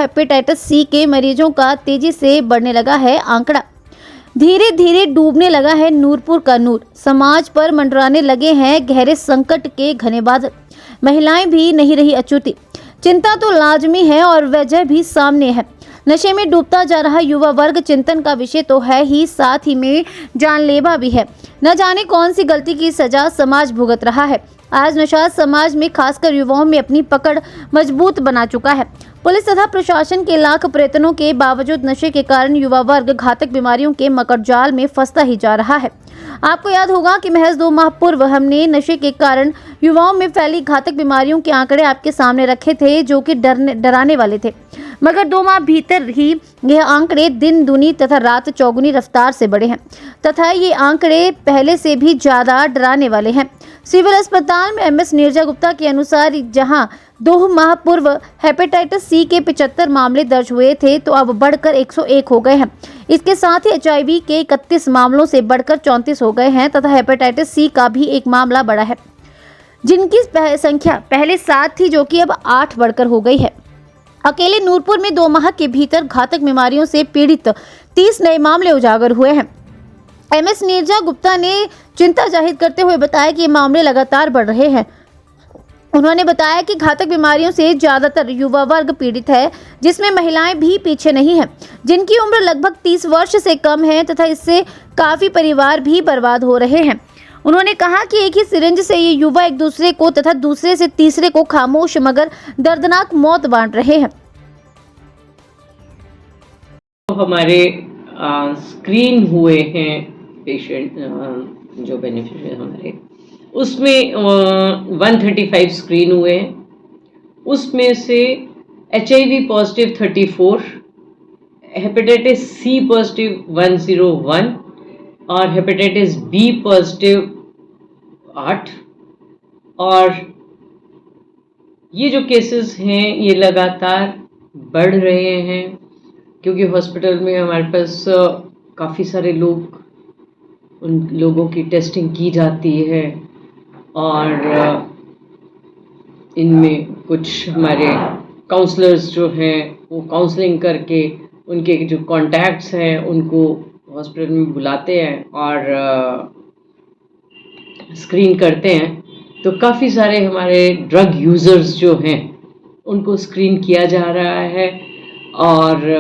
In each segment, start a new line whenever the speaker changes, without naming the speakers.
Hepatitis C के मरीजों का तेजी से बढ़ने लगा है आंकड़ा। धीरे धीरे डूबने लगा है नूरपुर का नूर। समाज पर मंडराने लगे हैं गहरे संकट के घने बादल। महिलाएं भी नहीं रही अछूती। चिंता तो लाजमी है और वजह भी सामने है। नशे में डूबता जा रहा युवा वर्ग चिंतन का विषय तो है ही, साथ ही में जानलेवा भी है। न जाने कौन सी गलती की सजा समाज भुगत रहा है। आज नशा समाज में खासकर युवाओं में अपनी पकड़ मजबूत बना चुका है। पुलिस तथा प्रशासन के लाख प्रयत्नों के बावजूद नशे के कारण युवा वर्ग घातक बीमारियों के मकड़जाल में फंसता ही जा रहा है। आपको याद होगा कि महज 2 माह पूर्व हमने नशे के कारण युवाओं में फैली घातक बीमारियों के आंकड़े आपके सामने रखे थे, जो कि डराने वाले थे। मगर 2 माह भीतर ही यह आंकड़े दिन दूनी तथा रात चौगुनी रफ्तार से बढ़े हैं तथा ये आंकड़े पहले से भी ज्यादा डराने वाले हैं। सिविल अस्पताल में एमएस नीरजा गुप्ता के अनुसार जहां 2 माह पूर्व हेपेटाइटिस सी के 75 मामले दर्ज हुए थे, तो अब बढ़कर 101 हो गए हैं। इसके साथ ही एचआईवी के 31 मामलों से बढ़कर 34 हो गए हैं तथा हेपेटाइटिस सी का भी एक मामला बढ़ा है, जिनकी संख्या पहले 7 थी, जो कि अब 8 बढ़कर हो गई है। अकेले नूरपुर में 2 माह के भीतर घातक बीमारियों से पीड़ित 30 नए मामले उजागर हुए हैं। एमएस नीरजा गुप्ता ने चिंता जाहिर करते हुए बताया कि ये मामले लगातार बढ़ रहे हैं। उन्होंने बताया कि घातक बीमारियों से ज्यादातर युवा वर्ग पीड़ित है, जिसमें महिलाएं भी पीछे नहीं हैं, जिनकी उम्र लगभग 30 वर्ष से कम है तथा इससे काफी परिवार भी बर्बाद हो रहे हैं। उन्होंने कहा कि एक ही सिरिंज से ये युवा एक दूसरे को तथा दूसरे से तीसरे को खामोश मगर दर्दनाक मौत बांट रहे हैं।
तो हमारे स्क्रीन हुए हैं पेशेंट, जो बेनिफिशियरी हमारे, उसमें 135 स्क्रीन हुए हैं। उसमें से HIV positive 34, hepatitis C positive 101 और हेपेटाइटिस बी पॉजिटिव 8। और ये जो केसेस हैं ये लगातार बढ़ रहे हैं, क्योंकि हॉस्पिटल में हमारे पास काफ़ी सारे लोग, उन लोगों की टेस्टिंग की जाती है और इनमें कुछ हमारे काउंसलर्स जो हैं वो काउंसलिंग करके उनके जो कॉन्टैक्ट्स हैं उनको हॉस्पिटल में बुलाते हैं और स्क्रीन करते हैं। तो काफ़ी सारे हमारे ड्रग यूज़र्स जो हैं उनको स्क्रीन किया जा रहा है और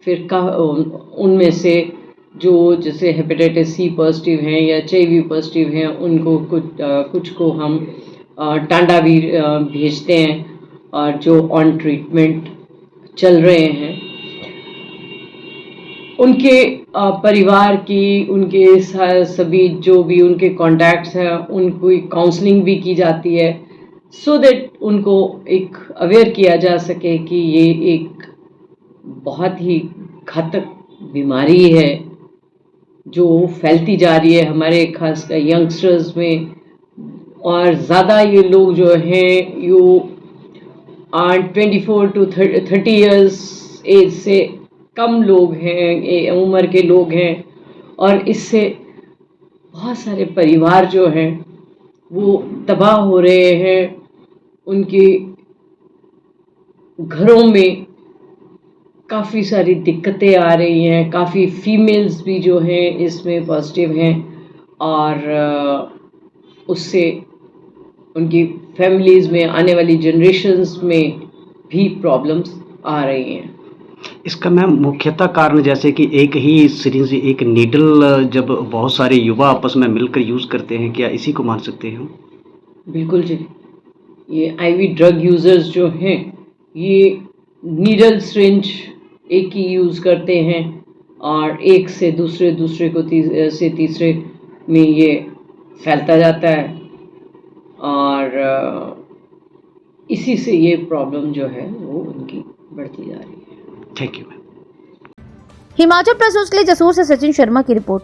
फिर उनमें से जो जैसे हेपेटाइटिस सी पॉजिटिव हैं या HIV पॉजिटिव हैं उनको कुछ को हम टांडा भी भेजते हैं और जो ऑन ट्रीटमेंट चल रहे हैं उनके परिवार की, उनके सभी जो भी उनके कॉन्टैक्ट्स हैं उनको काउंसलिंग भी की जाती है, सो दैट उनको एक अवेयर किया जा सके कि ये एक बहुत ही घातक बीमारी है जो फैलती जा रही है हमारे खासकर यंगस्टर्स में। और ज़्यादा ये लोग जो हैं यू 24 to 30 इयर्स एज से कम लोग हैं, उम्र के लोग हैं, और इससे बहुत सारे परिवार जो हैं वो तबाह हो रहे हैं। उनके घरों में काफ़ी सारी दिक्कतें आ रही हैं, काफ़ी फीमेल्स भी जो हैं इसमें पॉजिटिव हैं और उससे उनकी फैमिलीज़ में आने वाली जनरेशन्स में भी प्रॉब्लम्स आ रही हैं।
इसका मैम मुख्यतः कारण जैसे कि एक ही सिरिंज, एक नीडल जब बहुत सारे युवा आपस में मिलकर यूज़ करते हैं, क्या इसी को मान सकते हैं?
बिल्कुल जी, ये IV ड्रग यूज़र्स जो हैं ये नीडल सिरिंज एक ही यूज़ करते हैं और एक से दूसरे को से तीसरे में ये फैलता जाता है और इसी से ये प्रॉब्लम जो है वो उनकी बढ़ती जा रही है।
Thank you.
Himachal press news के लिए जसूर से सचिन शर्मा की रिपोर्ट।